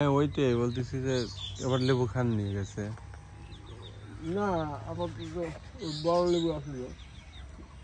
হ্যাঁ ওইটাই বলতেছি যে এবার লেবু খান নিয়ে গেছে না আপাতত বড় লেবু আসলো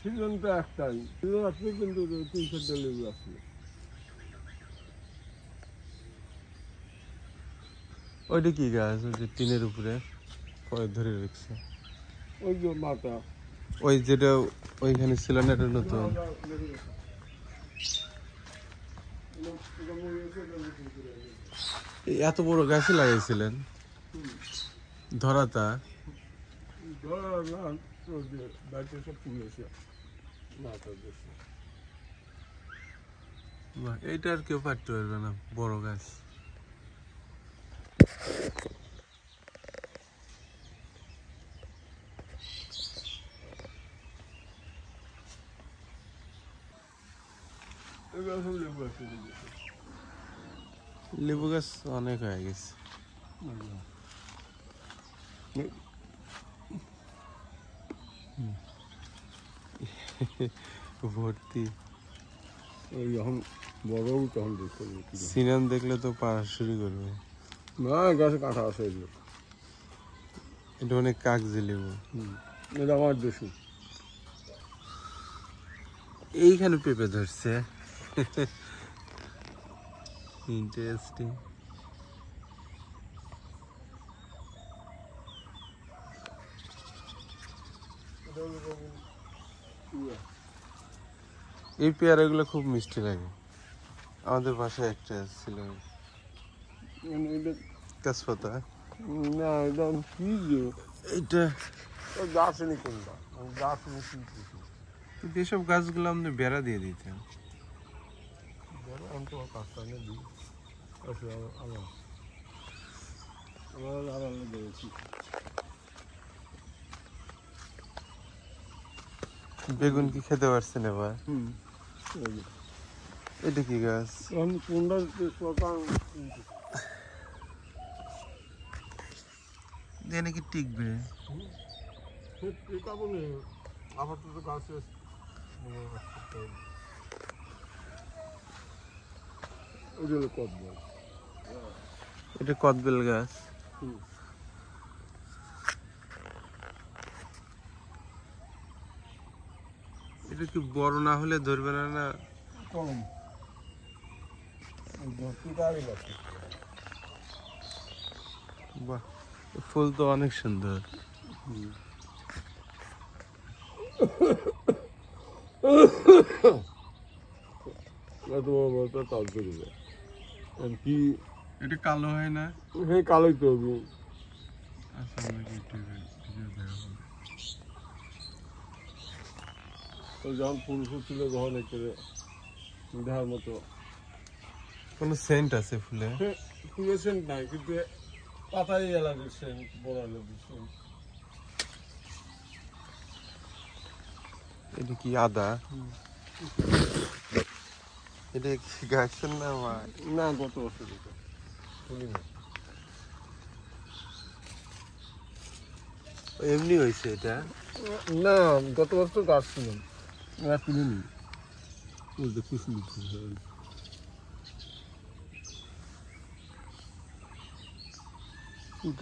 সিজনটা একটাই সিজন আসলে কিন্তু 3-4টা লেবু আসলো। ওইটা কি গাছ ওই যে টিনের উপরে ধরে রেখেছে ওই যে মাথা ওই যেটা ওইখানে ছিল না এটা নতুন এত বড় গাছই লাগাইছিলেন ধরাতা এইটা আর কেউ পারতে পারবে না বড় গাছ লেবু গাছ অনেক হয়ে গেছে ভর্তি যখন বড় তখন দেখতে সিনেমা দেখলে তো পাড়া শুরু করবে না গাছে কাঁঠা আছে এগুলো এটা অনেক কাগজি লেবু এটা আমার দেশি এইখানে পেঁপে ধরছে ইন্টারেস্টিং এই পেয়ারাগুলো খুব মিষ্টি লাগে আমাদের বাসায় একটা ছিল তেজপাতা না এটা কি এইটা গাছনি কোনটা গাছনি কিন্তু এসব গাছগুলো আমাদের বেড়া দিয়ে দিতেন আমি তোমার কাজটা নিয়ে দিই আমার আড়ালে দিয়েছি বেগুন কি খেতে পারছেন এবার এটা কি গাছ দিয়ে নাকি টিকবে আবার তো গাছ কদবেল এটা কদবেল গাছ এটা কি বড় না হলে ধরবে না না কম বাহ ফুল তো অনেক সুন্দর কি এটা কালো হয় না হ্যাঁ কালোই তো যখন ফুল ফুটছিল তখন একেবারে দেখার মতো কোনো সেন্ট আছে ফুলে ফুলের সেন্ট নাই কিন্তু পাতাই এলাকার সেন্ট বড় লেবু সেন্ট এটা কি আদা এটা কি গাছের না না গত বছর ফুলিনি এমনি হয়েছে এটা না গত বছর গাছ ছিল তুলিনি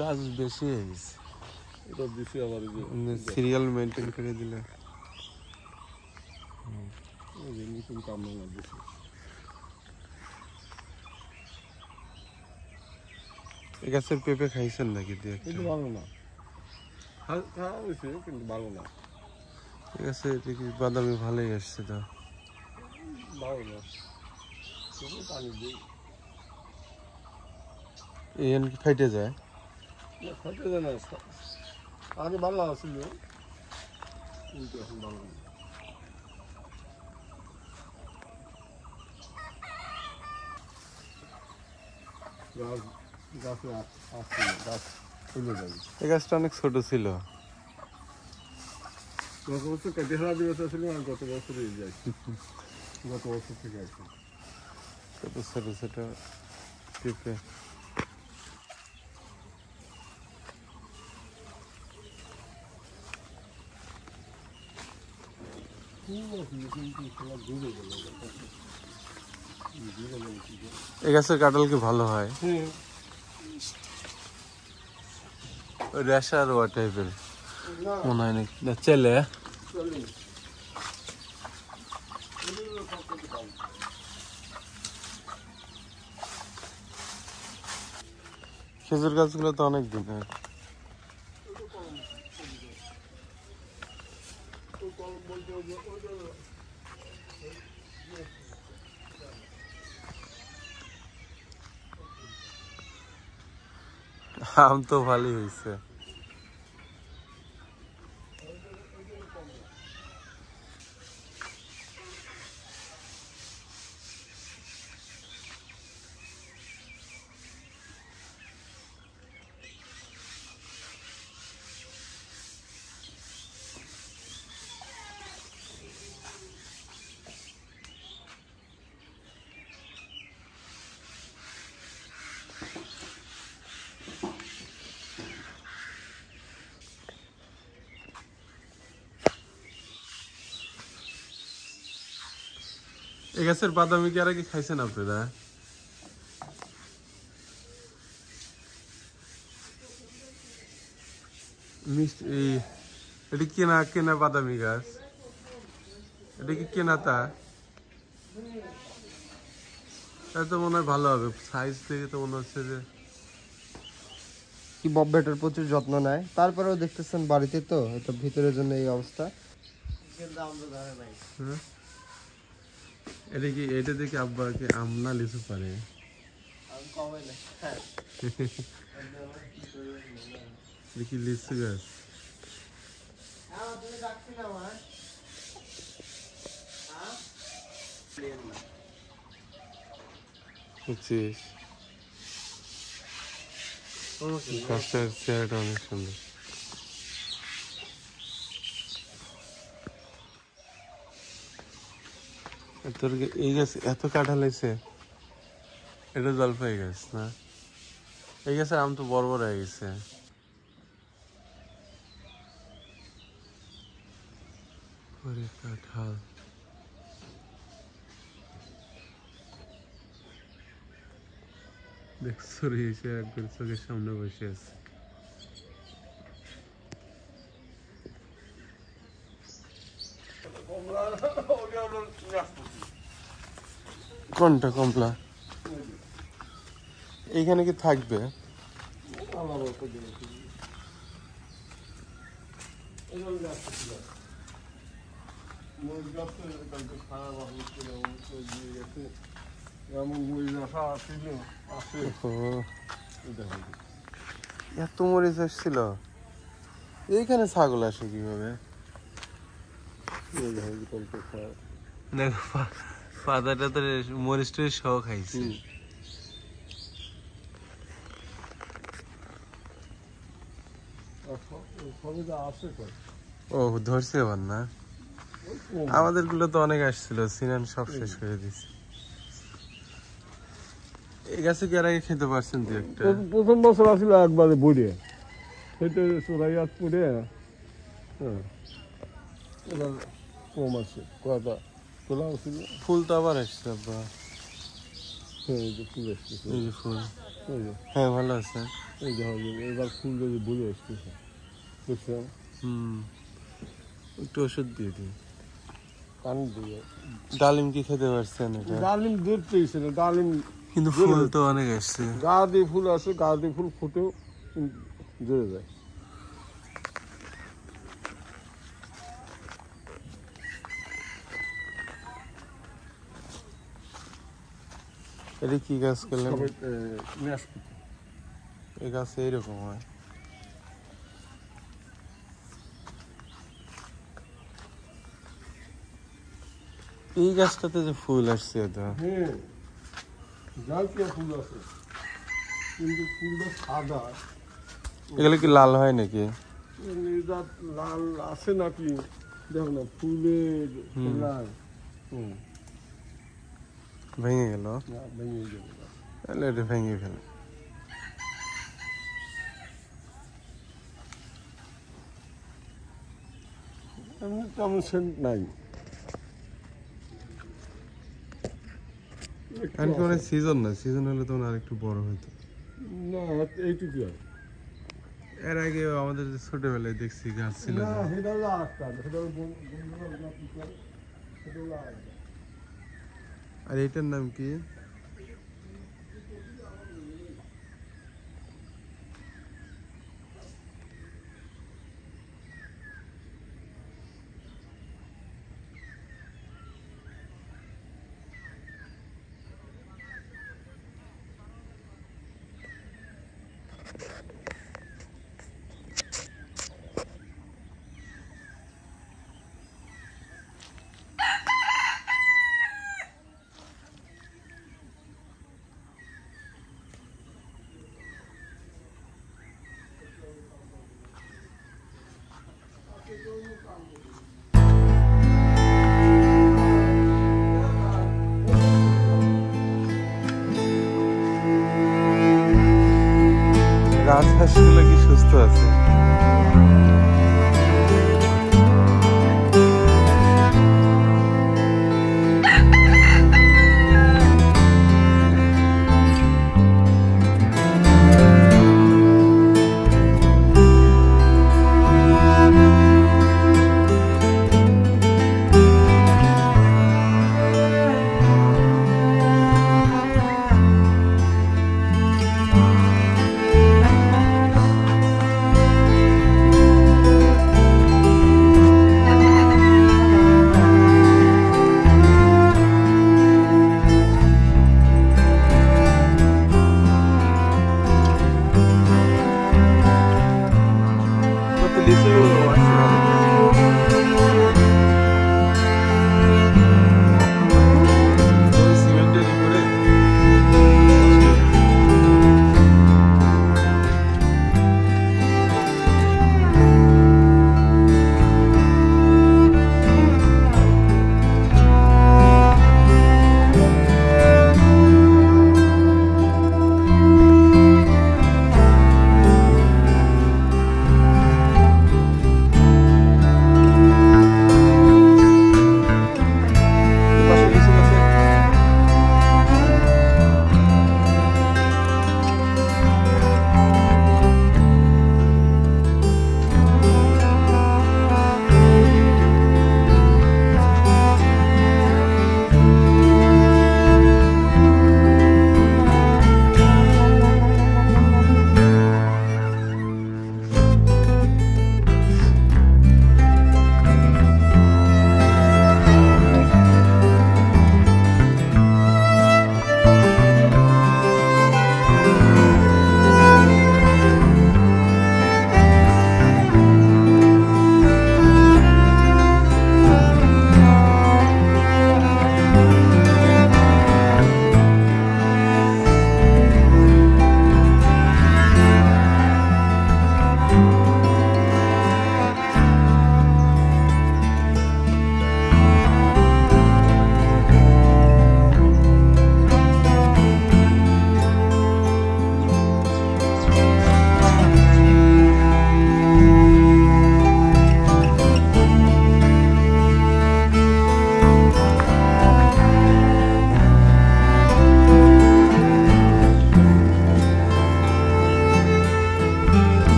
গাছ বেশি হয়ে গেছে এটা বেশি আবার সিরিয়াল মেনটেন করে দিলে নতুন কামড়া বেশি এই গাছের পেঁপে খাইছেন নাকি কিন্তু ভালো না খাওয়া হয়েছে কিন্তু ভালো না ঠিক আছে এটা কি বাদামি ভালোই আসছে তো ভালো না পানি দিই এই কি ফাইটে যায় ফাইটে যায় না আগে ভালো আসছিল কিন্তু এখন ভালো না এই গাছটা অনেক ছোট ছিল গত বছর কেটে ফেলা দিবস ছিল আর গত বছর গত বছর থেকে আসছে ছোট ছোট ছোট পেঁপে এই গাছের কাঁঠাল কি ভালো হয়? রেশার ওয়া টাইপের না মনে হয় নাকি না চেলে চলে এগুলো সব কিছু পাবো। খেজুর গাছগুলো তো অনেক দিন হয়। আম তো ভালোই হয়েছে। এই গাছের বাদামি কি আর আগে খাইছেন আপনারা? মিষ্টি এটা কেনা কেনা বাদামি গাছ, এটা কি কেনা তা? তাহলে তো মনে হয় ভালো হবে, সাইজ থেকে তো মনে হচ্ছে যে কি বব বেটার প্রচুর যত্ন নেয়, তারপরেও দেখতেছেন বাড়িতে তো এটা ভিতরের জন্য এই অবস্থা। হ্যাঁ? এটা কি এটা দেখে আব্বাকে আম না লিচু পারে? এটা কি লিচু গাছ? বুঝছিস গাছটার চেহারাটা অনেক সুন্দর। তোর এই গাছ এত কাঁঠাল হয়েছে, এটা জলপাই গাছ না? এই গাছের আম তো বড় বড় হয়ে গেছে। কাঁঠাল দেখছো রে, এসে একবার চোখের সামনে বসে আছে। কোনটা কমলা? এইখানে কি থাকবে? এত মরিচ আসছিল, এইখানে ছাগল আসে কিভাবে? দেখো পাতাটা তো মরিচটা সহ খাইছে। ও ধরছে এবার না? আমাদের গুলো তো অনেক আসছিল, সিনান সব শেষ করে দিছে। এই গাছে কি আর আগে খেতে পারছেন তুই একটা? প্রথম বছর আসলে একবারে বইরে সেটা চোরাইয়াত পড়ে হ্যাঁ এবার কম আছে, কয়টা তোলা ছিল। ফুল তো আবার আসছে আব্বা। হ্যাঁ এই যে ফুল আসতেছে, এই যে ফুল, এই যে হ্যাঁ ভালো আছে। এই যে এবার ফুল যদি বলে আসতেছে দেখছেন। একটু ওষুধ দিয়ে দিই। পানি দিয়ে ডালিম কি খেতে পারছেন? এটা ডালিম দুধ পেয়েছে না, ডালিম কিন্তু ফুল তো অনেক আসছে। গা দিয়ে ফুল আছে, গা দিয়ে ফুল ফুটেও জড়ে যায়। এটা কি গাছ করলেন? সবাই নাশপাতি। এই গাছ এইরকম হয়। এই গাছটাতে যে ফুল আসছে এটা, হ্যাঁ জাতীয় ফুল আছে কিন্তু ফুলটা সাদা। এগুলো কি লাল হয় নাকি? নির্যাত লাল আছে নাকি দেখো না, ফুলের লাল ভেঙে গেল, ভেঙে যাবে। তাহলে এটা ভেঙে ফেলে। এমনি তেমন সেন্ট নাই। সিজন না, সিজন হলে তখন আর একটু বড় হইতো। না এইটুকু আর। এর আগে আমাদের যে ছোটবেলায় দেখছি গাছ ছিল না যে। সেটা হলো আটটা, সেটা হলো বন্ধুরা গাছ করে, সেটা হলো আটটা। আর এটার নাম কি? গাছ হাঁসগুলো কি সুস্থ আছে?